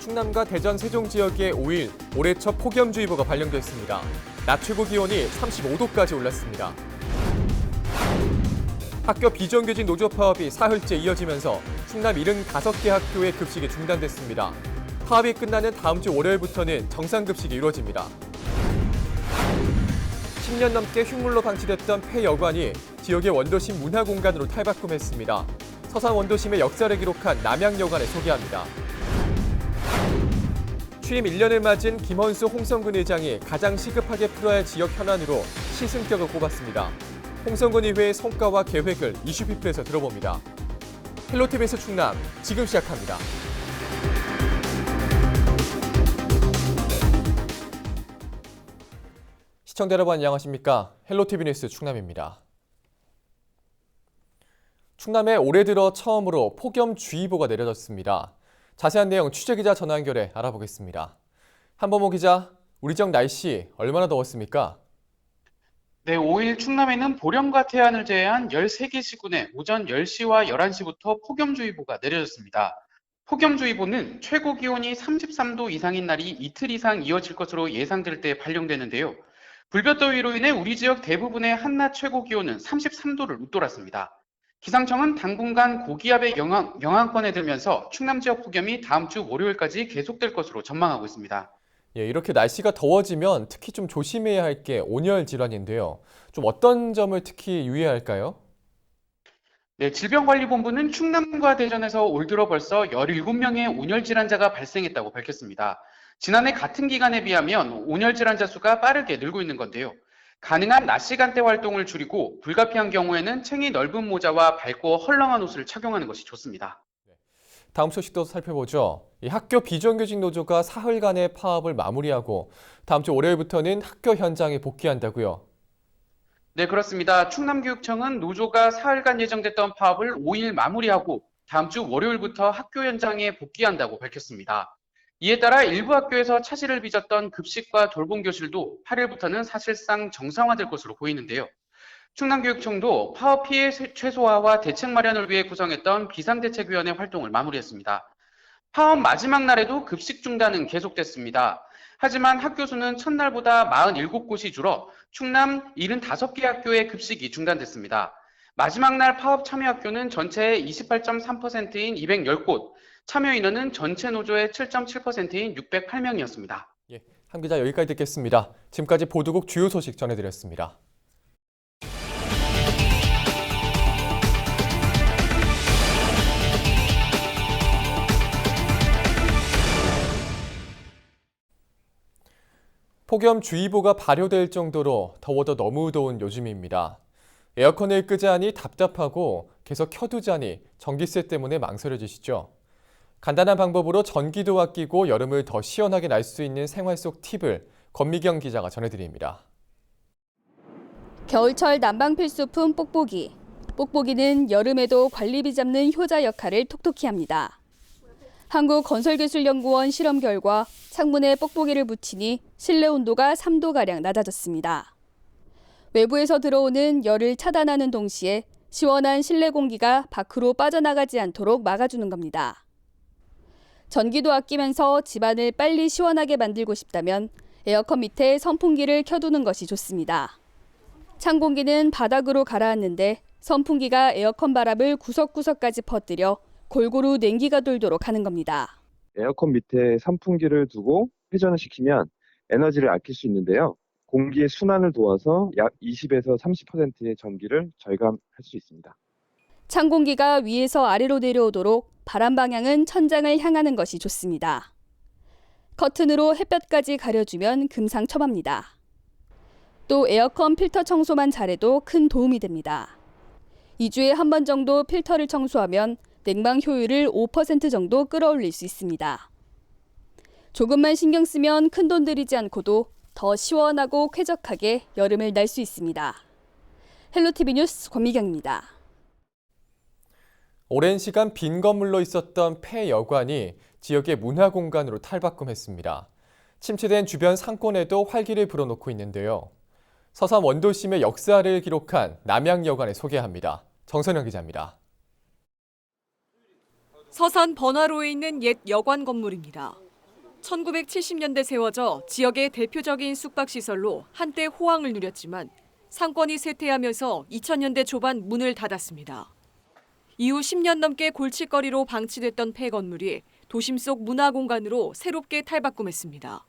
충남과 대전, 세종 지역에 5일 올해 첫 폭염주의보가 발령됐습니다. 낮 최고 기온이 35도까지 올랐습니다. 학교 비정규직 노조 파업이 사흘째 이어지면서 충남 75개 학교의 급식이 중단됐습니다. 파업이 끝나는 다음 주 월요일부터는 정상급식이 이루어집니다. 10년 넘게 흉물로 방치됐던 폐여관이 지역의 원도심 문화공간으로 탈바꿈했습니다. 서산 원도심의 역사를 기록한 남양여관을 소개합니다. 취임 1년을 맞은 김헌수 홍성근 의장이 가장 시급하게 풀어야 할 지역 현안으로 시승격을 꼽았습니다. 홍성근 의회의 성과와 계획을 이슈피플에서 들어봅니다. 헬로티비에서 충남, 지금 시작합니다. 시청자 여러분 안녕하십니까? 헬로티비 뉴스 충남입니다. 충남에 올해 들어 처음으로 폭염주의보가 내려졌습니다. 자세한 내용 취재기자 전화 연결해 알아보겠습니다. 한범호 기자, 우리 지역 날씨 얼마나 더웠습니까? 네, 5일 충남에는 보령과 태안을 제외한 13개 시군에 오전 10시와 11시부터 폭염주의보가 내려졌습니다. 폭염주의보는 최고 기온이 33도 이상인 날이 이틀 이상 이어질 것으로 예상될 때 발령되는데요. 불볕더위로 인해 우리 지역 대부분의 한낮 최고 기온은 33도를 웃돌았습니다. 기상청은 당분간 고기압의 영향권에 들면서 충남 지역 폭염이 다음 주 월요일까지 계속될 것으로 전망하고 있습니다. 이렇게 날씨가 더워지면 특히 좀 조심해야 할 게 온열 질환인데요. 좀 어떤 점을 특히 유의해야 할까요? 네, 질병관리본부는 충남과 대전에서 올 들어 벌써 17명의 온열 질환자가 발생했다고 밝혔습니다. 지난해 같은 기간에 비하면 온열 질환자 수가 빠르게 늘고 있는 건데요. 가능한 낮 시간대 활동을 줄이고 불가피한 경우에는 챙이 넓은 모자와 밝고 헐렁한 옷을 착용하는 것이 좋습니다. 다음 소식도 살펴보죠. 학교 비정규직 노조가 사흘간의 파업을 마무리하고 다음 주 월요일부터는 학교 현장에 복귀한다고요. 네, 그렇습니다. 충남교육청은 노조가 사흘간 예정됐던 파업을 5일 마무리하고 다음 주 월요일부터 학교 현장에 복귀한다고 밝혔습니다. 이에 따라 일부 학교에서 차질을 빚었던 급식과 돌봄교실도 8일부터는 사실상 정상화될 것으로 보이는데요. 충남교육청도 파업 피해 최소화와 대책 마련을 위해 구성했던 비상대책위원회 활동을 마무리했습니다. 파업 마지막 날에도 급식 중단은 계속됐습니다. 하지만 학교 수는 첫날보다 47곳이 줄어 충남 75개 학교의 급식이 중단됐습니다. 마지막 날 파업 참여 학교는 전체의 28.3%인 210곳, 참여 인원은 전체 노조의 7.7%인 608명이었습니다. 한 기자 여기까지 듣겠습니다. 지금까지 보도국 주요 소식 전해드렸습니다. 폭염주의보가 발효될 정도로 더워도 너무 더운 요즘입니다. 에어컨을 끄자니 답답하고 계속 켜두자니 전기세 때문에 망설여지시죠? 간단한 방법으로 전기도 아끼고 여름을 더 시원하게 날 수 있는 생활 속 팁을 권미경 기자가 전해드립니다. 겨울철 난방 필수품 뽁뽁이. 뽁뽁이는 여름에도 관리비 잡는 효자 역할을 톡톡히 합니다. 한국건설기술연구원 실험 결과 창문에 뽁뽁이를 붙이니 실내 온도가 3도가량 낮아졌습니다. 외부에서 들어오는 열을 차단하는 동시에 시원한 실내 공기가 밖으로 빠져나가지 않도록 막아주는 겁니다. 전기도 아끼면서 집안을 빨리 시원하게 만들고 싶다면 에어컨 밑에 선풍기를 켜두는 것이 좋습니다. 찬 공기는 바닥으로 가라앉는데 선풍기가 에어컨 바람을 구석구석까지 퍼뜨려 골고루 냉기가 돌도록 하는 겁니다. 에어컨 밑에 선풍기를 두고 회전을 시키면 에너지를 아낄 수 있는데요. 공기의 순환을 도와서 약 20에서 30%의 전기를 절감할 수 있습니다. 찬 공기가 위에서 아래로 내려오도록 바람 방향은 천장을 향하는 것이 좋습니다. 커튼으로 햇볕까지 가려주면 금상첨화입니다. 또 에어컨 필터 청소만 잘해도 큰 도움이 됩니다. 2주에 한 번 정도 필터를 청소하면 냉방 효율을 5% 정도 끌어올릴 수 있습니다. 조금만 신경 쓰면 큰돈 들이지 않고도 더 시원하고 쾌적하게 여름을 날 수 있습니다. 헬로티비 뉴스 권미경입니다. 오랜 시간 빈 건물로 있었던 폐여관이 지역의 문화공간으로 탈바꿈했습니다. 침체된 주변 상권에도 활기를 불어넣고 있는데요. 서산 원도심의 역사를 기록한 남양여관을 소개합니다. 정선영 기자입니다. 서산 번화로에 있는 옛 여관 건물입니다. 1970년대 세워져 지역의 대표적인 숙박시설로 한때 호황을 누렸지만 상권이 쇠퇴하면서 2000년대 초반 문을 닫았습니다. 이후 10년 넘게 골칫거리로 방치됐던 폐 건물이 도심 속 문화공간으로 새롭게 탈바꿈했습니다.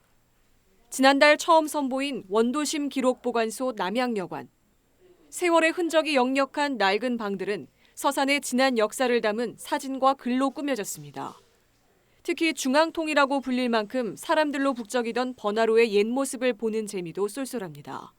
지난달 처음 선보인 원도심 기록보관소 남양여관. 세월의 흔적이 역력한 낡은 방들은 서산의 지난 역사를 담은 사진과 글로 꾸며졌습니다. 특히 중앙통이라고 불릴 만큼 사람들로 북적이던 번화로의 옛 모습을 보는 재미도 쏠쏠합니다.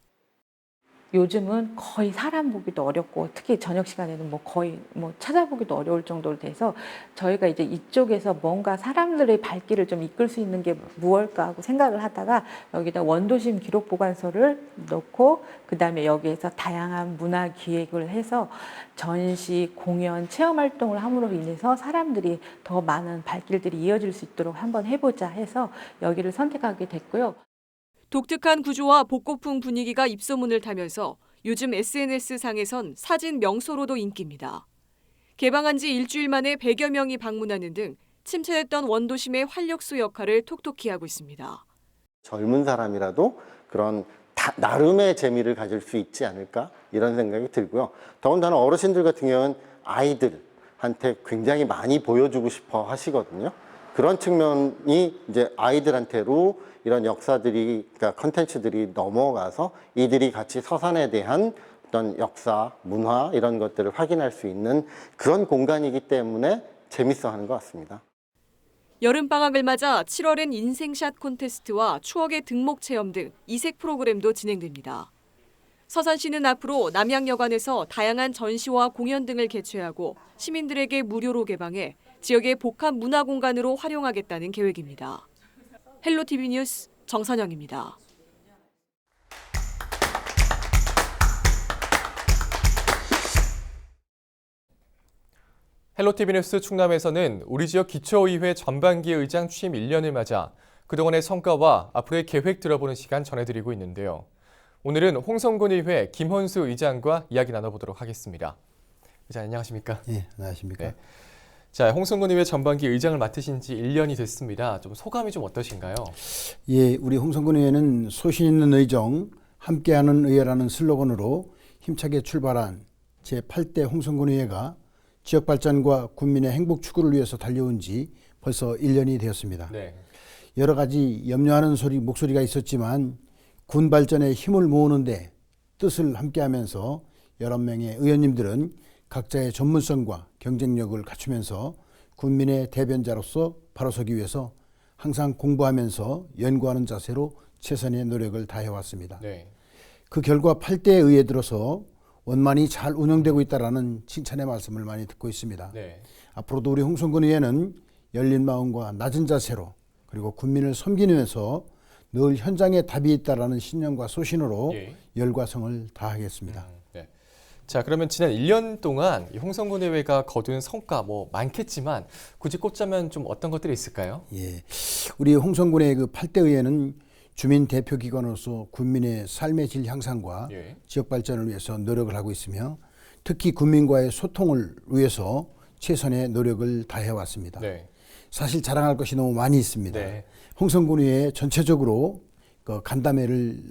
요즘은 거의 사람 보기도 어렵고 특히 저녁 시간에는 거의 찾아보기도 어려울 정도로 돼서 저희가 이제 이쪽에서 뭔가 사람들의 발길을 좀 이끌 수 있는 게 무엇일까 하고 생각을 하다가 여기다 원도심 기록 보관소를 넣고 그다음에 여기에서 다양한 문화 기획을 해서 전시, 공연, 체험 활동을 함으로 인해서 사람들이 더 많은 발길들이 이어질 수 있도록 한번 해보자 해서 여기를 선택하게 됐고요. 독특한 구조와 복고풍 분위기가 입소문을 타면서 요즘 SNS상에선 사진 명소로도 인기입니다. 개방한 지 일주일 만에 100여 명이 방문하는 등 침체됐던 원도심의 활력소 역할을 톡톡히 하고 있습니다. 젊은 사람이라도 그런 나름의 재미를 가질 수 있지 않을까 이런 생각이 들고요. 더군다나 어르신들 같은 경우는 아이들한테 굉장히 많이 보여주고 싶어 하시거든요. 그런 측면이 이제 아이들한테로 이런 역사들이, 그러니까 컨텐츠들이 넘어가서 이들이 같이 서산에 대한 어떤 역사, 문화 이런 것들을 확인할 수 있는 그런 공간이기 때문에 재밌어 하는 것 같습니다. 여름방학을 맞아 7월엔 인생샷 콘테스트와 추억의 등목 체험 등 이색 프로그램도 진행됩니다. 서산시는 앞으로 남양여관에서 다양한 전시와 공연 등을 개최하고 시민들에게 무료로 개방해 지역의 복합 문화공간으로 활용하겠다는 계획입니다. 헬로티비 뉴스 정선영입니다. 헬로티비 뉴스 충남에서는 우리 지역 기초의회 전반기 의장 취임 1년을 맞아 그동안의 성과와 앞으로의 계획 들어보는 시간 전해드리고 있는데요. 오늘은 홍성군의회 김헌수 의장과 이야기 나눠보도록 하겠습니다. 의장 안녕하십니까? 네, 안녕하십니까? 네. 자, 홍성군의회 전반기 의장을 맡으신 지 1년이 됐습니다. 좀 소감이 좀 어떠신가요? 예, 우리 홍성군의회는 소신 있는 의정, 함께하는 의회라는 슬로건으로 힘차게 출발한 제8대 홍성군의회가 지역 발전과 국민의 행복 추구를 위해서 달려온 지 벌써 1년이 되었습니다. 네. 여러 가지 염려하는 목소리가 있었지만 군 발전에 힘을 모으는데 뜻을 함께하면서 11명의 의원님들은 각자의 전문성과 경쟁력을 갖추면서 국민의 대변자로서 바로 서기 위해서 항상 공부하면서 연구하는 자세로 최선의 노력을 다해왔습니다. 네. 그 결과 8대 의회에 들어서 원만히 잘 운영되고 있다는 칭찬의 말씀을 많이 듣고 있습니다. 네. 앞으로도 우리 홍성군의회는 열린 마음과 낮은 자세로 그리고 국민을 섬기면서 늘 현장에 답이 있다는 신념과 소신으로 예. 열과성을 다하겠습니다. 네. 자, 그러면 지난 1년 동안 이 홍성군의회가 거둔 성과 많겠지만 굳이 꼽자면 좀 어떤 것들이 있을까요? 예, 우리 홍성군의 그 8대 의회는 주민 대표 기관으로서 국민의 삶의 질 향상과 예. 지역 발전을 위해서 노력을 하고 있으며 특히 국민과의 소통을 위해서 최선의 노력을 다해왔습니다. 네. 사실 자랑할 것이 너무 많이 있습니다. 네. 홍성군의회 전체적으로 그 간담회를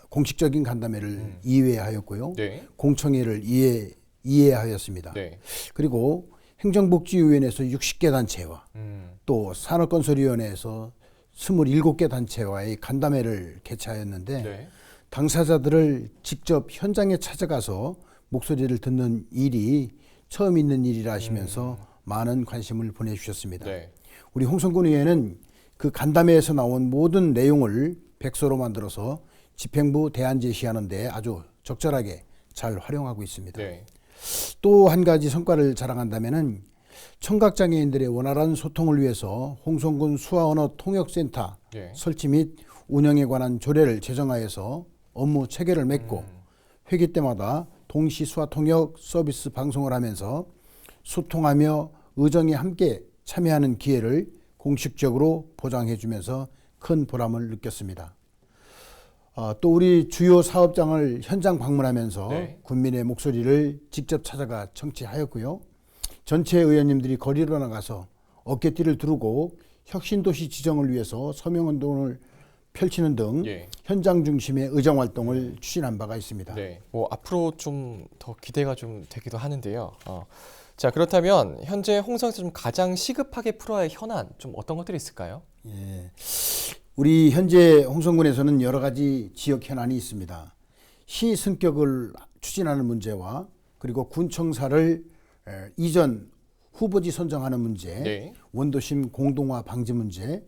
공식적인 간담회를 2회 하였고요. 네. 공청회를 2회 하였습니다. 네. 그리고 행정복지위원회에서 60개 단체와 또 산업건설위원회에서 27개 단체와의 간담회를 개최하였는데 네. 당사자들을 직접 현장에 찾아가서 목소리를 듣는 일이 처음 있는 일이라 하시면서 많은 관심을 보내주셨습니다. 네. 우리 홍성군의회는 그 간담회에서 나온 모든 내용을 백서로 만들어서 집행부 대안 제시하는 데 아주 적절하게 잘 활용하고 있습니다. 네. 또 한 가지 성과를 자랑한다면은 청각장애인들의 원활한 소통을 위해서 홍성군 수화언어 통역센터 네. 설치 및 운영에 관한 조례를 제정하여서 업무 체계를 맺고 회기 때마다 동시 수화 통역 서비스 방송을 하면서 소통하며 의정에 함께 참여하는 기회를 공식적으로 보장해 주면서 큰 보람을 느꼈습니다. 또 우리 주요 사업장을 현장 방문하면서 네. 국민의 목소리를 직접 찾아가 청취하였고요. 전체 의원님들이 거리로 나가서 어깨띠를 두르고 혁신도시 지정을 위해서 서명운동을 펼치는 등 예. 현장 중심의 의정 활동을 추진한 바가 있습니다. 네. 뭐 앞으로 좀 더 기대가 좀 되기도 하는데요. 자, 그렇다면 현재 홍성에서 좀 가장 시급하게 풀어야 할 현안 좀 어떤 것들이 있을까요? 예. 우리 현재 홍성군에서는 여러 가지 지역 현안이 있습니다. 시 승격을 추진하는 문제와 그리고 군청사를 이전 후보지 선정하는 문제, 네. 원도심 공동화 방지 문제,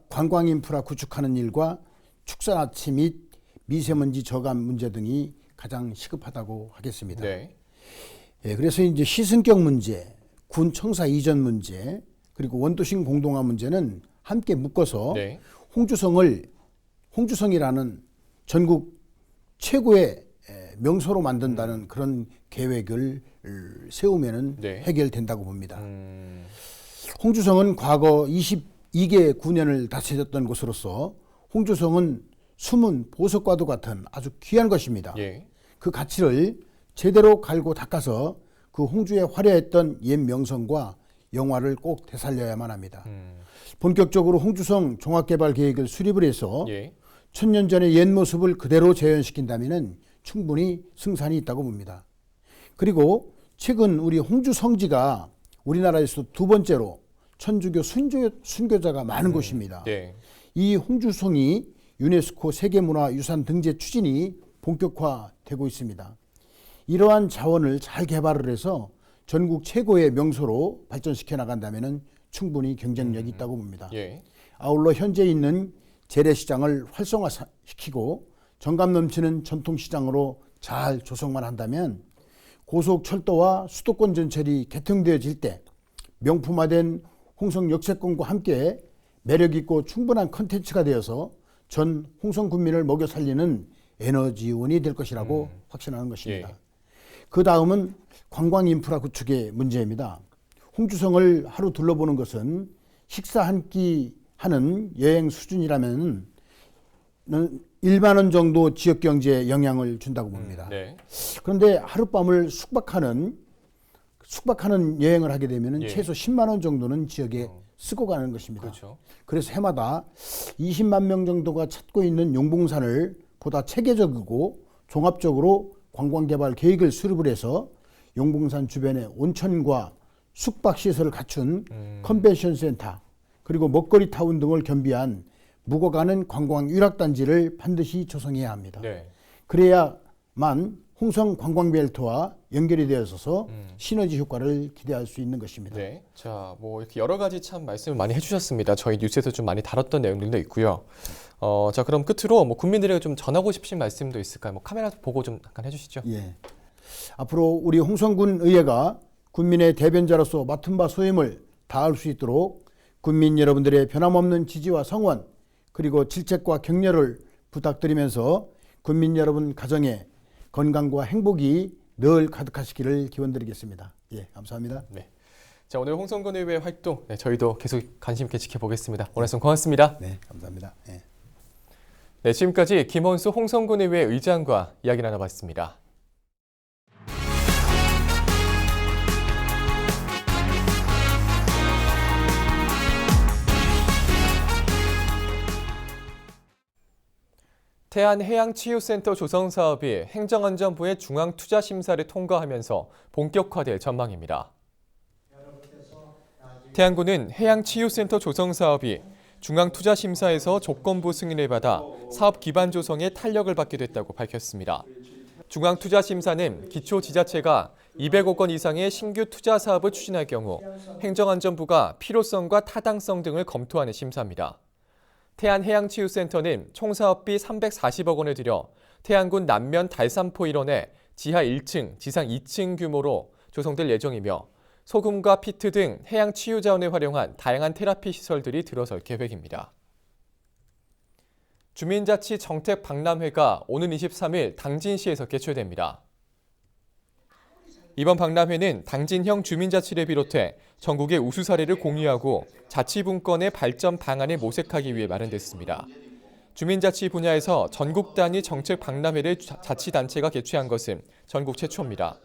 관광 인프라 구축하는 일과 축산화치 및 미세먼지 저감 문제 등이 가장 시급하다고 하겠습니다. 네. 예, 그래서 이제 시승격 문제, 군청사 이전 문제, 그리고 원도심 공동화 문제는 함께 묶어서 네. 홍주성이라는 전국 최고의 명소로 만든다는 그런 계획을 세우면은 네. 해결된다고 봅니다. 홍주성은 과거 22개 군현을 다스렸던 곳으로서 홍주성은 숨은 보석과도 같은 아주 귀한 것입니다. 예. 그 가치를 제대로 갈고 닦아서 그 홍주의 화려했던 옛 명성과 영화를 꼭 되살려야만 합니다. 본격적으로 홍주성 종합개발 계획을 수립을 해서 예. 1000년 전의 옛 모습을 그대로 재현시킨다면 충분히 승산이 있다고 봅니다. 그리고 최근 우리 홍주 성지가 우리나라에서 두 번째로 천주교 순교자가 많은 곳입니다. 네. 이 홍주성이 유네스코 세계문화유산 등재 추진이 본격화되고 있습니다. 이러한 자원을 잘 개발을 해서 전국 최고의 명소로 발전시켜 나간다면 충분히 경쟁력이 있다고 봅니다. 예. 아울러 현재 있는 재래시장을 활성화시키고 정감 넘치는 전통시장으로 잘 조성만 한다면 고속철도와 수도권 전철이 개통되어질 때 명품화된 홍성 역세권과 함께 매력있고 충분한 컨텐츠가 되어서 전 홍성 군민을 먹여 살리는 에너지원이 될 것이라고 확신하는 것입니다. 예. 그 다음은 관광 인프라 구축의 문제입니다. 홍주성을 하루 둘러보는 것은 식사 한 끼 하는 여행 수준이라면 1만 원 정도 지역 경제에 영향을 준다고 봅니다. 네. 그런데 하룻밤을 숙박하는 여행을 하게 되면 예. 최소 10만 원 정도는 지역에 쓰고 가는 것입니다. 그렇죠. 그래서 해마다 20만 명 정도가 찾고 있는 용봉산을 보다 체계적이고 종합적으로 관광개발 계획을 수립을 해서 용봉산 주변에 온천과 숙박시설을 갖춘 컨벤션센터 그리고 먹거리 타운 등을 겸비한 묵어가는 관광 유락단지를 반드시 조성해야 합니다. 네. 그래야만 홍성 관광벨트와 연결이 되어서 시너지 효과를 기대할 수 있는 것입니다. 네. 자, 뭐 이렇게 여러 가지 참 말씀을 많이 해주셨습니다. 저희 뉴스에서 좀 많이 다뤘던 내용들도 있고요. 자, 그럼 끝으로 뭐 국민들에게 좀 전하고 싶으신 말씀도 있을까요? 뭐 카메라 보고 좀 잠깐 해주시죠. 예. 앞으로 우리 홍성군 의회가 군민의 대변자로서 맡은 바 소임을 다할 수 있도록 군민 여러분들의 변함없는 지지와 성원 그리고 질책과 격려를 부탁드리면서 군민 여러분 가정에 건강과 행복이 늘 가득하시기를 기원드리겠습니다. 예, 감사합니다. 네. 자, 오늘 홍성군 의회 활동 저희도 계속 관심 있게 지켜보겠습니다. 오늘 말씀 고맙습니다. 네, 감사합니다. 예. 네, 지금까지 김원수 홍성군 의회 의장과 이야기 나눠봤습니다. 태안해양치유센터 조성 사업이 행정안전부의 중앙투자심사를 통과하면서 본격화될 전망입니다. 태안군은 해양치유센터 조성 사업이 중앙투자심사에서 조건부 승인을 받아 사업 기반 조성에 탄력을 받게 됐다고 밝혔습니다. 중앙투자심사는 기초지자체가 200억 원 이상의 신규 투자 사업을 추진할 경우 행정안전부가 필요성과 타당성 등을 검토하는 심사입니다. 태안해양치유센터는 총 사업비 340억 원을 들여 태안군 남면 달산포 일원에 지하 1층, 지상 2층 규모로 조성될 예정이며 소금과 피트 등 해양 치유 자원을 활용한 다양한 테라피 시설들이 들어설 계획입니다. 주민자치 정책 박람회가 오는 23일 당진시에서 개최됩니다. 이번 박람회는 당진형 주민자치를 비롯해 전국의 우수 사례를 공유하고 자치분권의 발전 방안을 모색하기 위해 마련됐습니다. 주민자치 분야에서 전국 단위 정책 박람회를 자치단체가 개최한 것은 전국 최초입니다.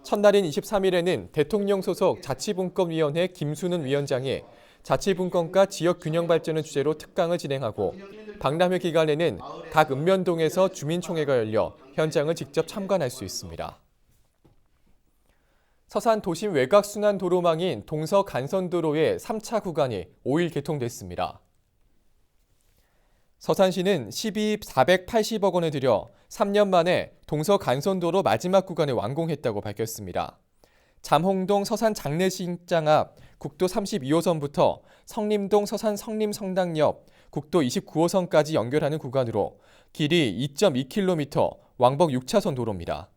첫날인 23일에는 대통령 소속 자치분권위원회 김순은 위원장이 자치분권과 지역균형발전을 주제로 특강을 진행하고 박람회 기간에는 각 읍면동에서 주민총회가 열려 현장을 직접 참관할 수 있습니다. 서산 도심 외곽순환 도로망인 동서간선도로의 3차 구간이 5일 개통됐습니다. 서산시는 12億 480억 원을 들여 3년 만에 동서간선도로 마지막 구간을 완공했다고 밝혔습니다. 잠홍동 서산 장례식장 앞 국도 32호선부터 성림동 서산 성림성당 옆 국도 29호선까지 연결하는 구간으로 길이 2.2km, 왕복 6차선 도로입니다.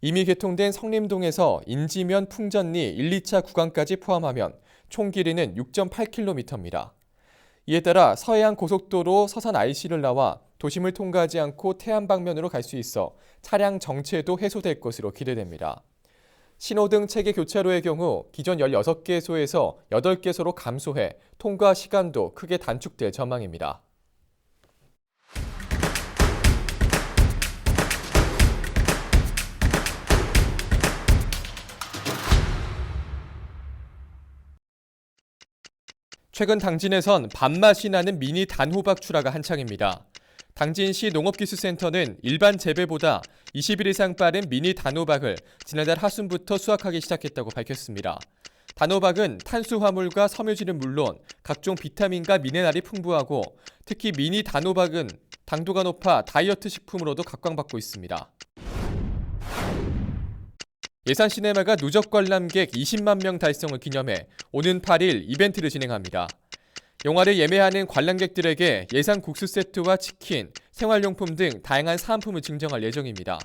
이미 개통된 성림동에서 인지면 풍전리 1, 2차 구간까지 포함하면 총 길이는 6.8km입니다. 이에 따라 서해안 고속도로 서산 IC를 나와 도심을 통과하지 않고 태안 방면으로 갈 수 있어 차량 정체도 해소될 것으로 기대됩니다. 신호등 체계 교차로의 경우 기존 16개소에서 8개소로 감소해 통과 시간도 크게 단축될 전망입니다. 최근 당진에선 밥맛이 나는 미니 단호박 출하가 한창입니다. 당진시 농업기술센터는 일반 재배보다 20일 이상 빠른 미니 단호박을 지난달 하순부터 수확하기 시작했다고 밝혔습니다. 단호박은 탄수화물과 섬유질은 물론 각종 비타민과 미네랄이 풍부하고 특히 미니 단호박은 당도가 높아 다이어트 식품으로도 각광받고 있습니다. 예산 시네마가 누적 관람객 20만 명 달성을 기념해 오는 8일 이벤트를 진행합니다. 영화를 예매하는 관람객들에게 예산 국수 세트와 치킨, 생활용품 등 다양한 사은품을 증정할 예정입니다.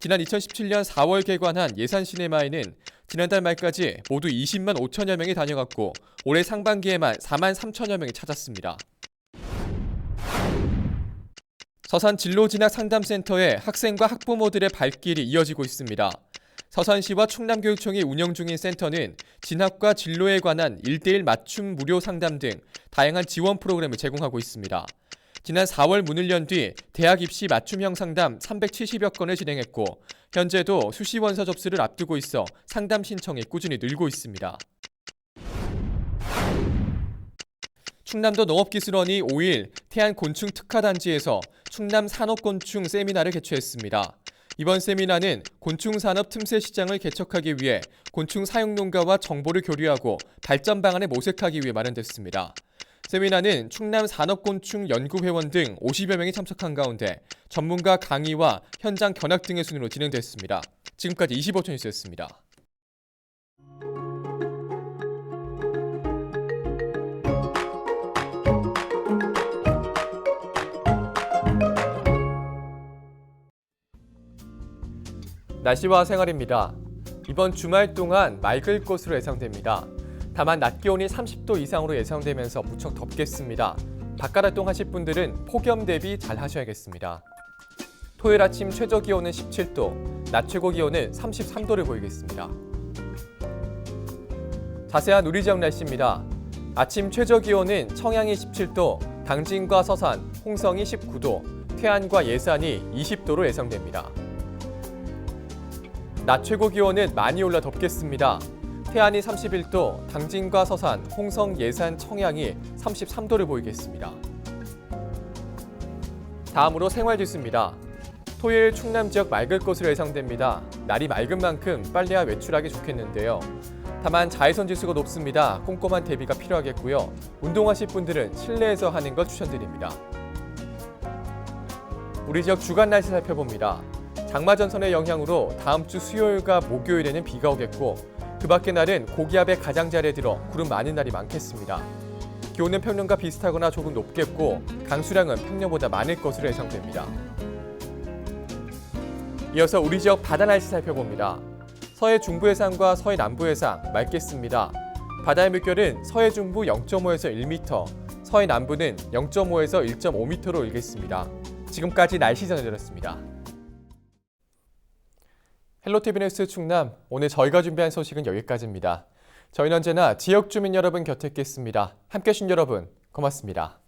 지난 2017년 4월 개관한 예산 시네마에는 지난달 말까지 모두 20만 5천여 명이 다녀갔고 올해 상반기에만 4만 3천여 명이 찾았습니다. 서산 진로진학상담센터의 학생과 학부모들의 발길이 이어지고 있습니다. 서산시와 충남교육청이 운영 중인 센터는 진학과 진로에 관한 1:1 맞춤 무료 상담 등 다양한 지원 프로그램을 제공하고 있습니다. 지난 4월 문을 연 뒤 대학 입시 맞춤형 상담 370여 건을 진행했고 현재도 수시 원서 접수를 앞두고 있어 상담 신청이 꾸준히 늘고 있습니다. 충남도 농업기술원이 5일 태안 곤충 특화단지에서 충남 산업곤충 세미나를 개최했습니다. 이번 세미나는 곤충산업 틈새 시장을 개척하기 위해 곤충 사육 농가와 정보를 교류하고 발전 방안을 모색하기 위해 마련됐습니다. 세미나는 충남 산업곤충연구회원 등 50여 명이 참석한 가운데 전문가 강의와 현장 견학 등의 순으로 진행됐습니다. 지금까지 25초 뉴스였습니다. 날씨와 생활입니다. 이번 주말 동안 맑을 것으로 예상됩니다. 다만 낮 기온이 30도 이상으로 예상되면서 무척 덥겠습니다. 바깥 활동하실 분들은 폭염 대비 잘 하셔야겠습니다. 토요일 아침 최저 기온은 17도, 낮 최고 기온은 33도를 보이겠습니다. 자세한 우리 지역 날씨입니다. 아침 최저 기온은 청양이 17도, 당진과 서산, 홍성이 19도, 태안과 예산이 20도로 예상됩니다. 낮 최고 기온은 많이 올라 덥겠습니다. 태안이 31도, 당진과 서산, 홍성, 예산, 청양이 33도를 보이겠습니다. 다음으로 생활 지수입니다. 토요일 충남 지역 맑을 것으로 예상됩니다. 날이 맑은 만큼 빨래와 외출하기 좋겠는데요. 다만 자외선 지수가 높습니다. 꼼꼼한 대비가 필요하겠고요. 운동하실 분들은 실내에서 하는 걸 추천드립니다. 우리 지역 주간 날씨 살펴봅니다. 장마전선의 영향으로 다음 주 수요일과 목요일에는 비가 오겠고 그 밖의 날은 고기압의 가장자리에 들어 구름 많은 날이 많겠습니다. 기온은 평년과 비슷하거나 조금 높겠고 강수량은 평년보다 많을 것으로 예상됩니다. 이어서 우리 지역 바다 날씨 살펴봅니다. 서해 중부 해상과 서해 남부 해상 맑겠습니다. 바다의 물결은 서해 중부 0.5에서 1m, 서해 남부는 0.5에서 1.5m로 일겠습니다. 지금까지 날씨 전해드렸습니다. 헬로티비 뉴스 충남, 오늘 저희가 준비한 소식은 여기까지입니다. 저희는 언제나 지역 주민 여러분 곁에 있겠습니다. 함께해 주신 여러분 고맙습니다.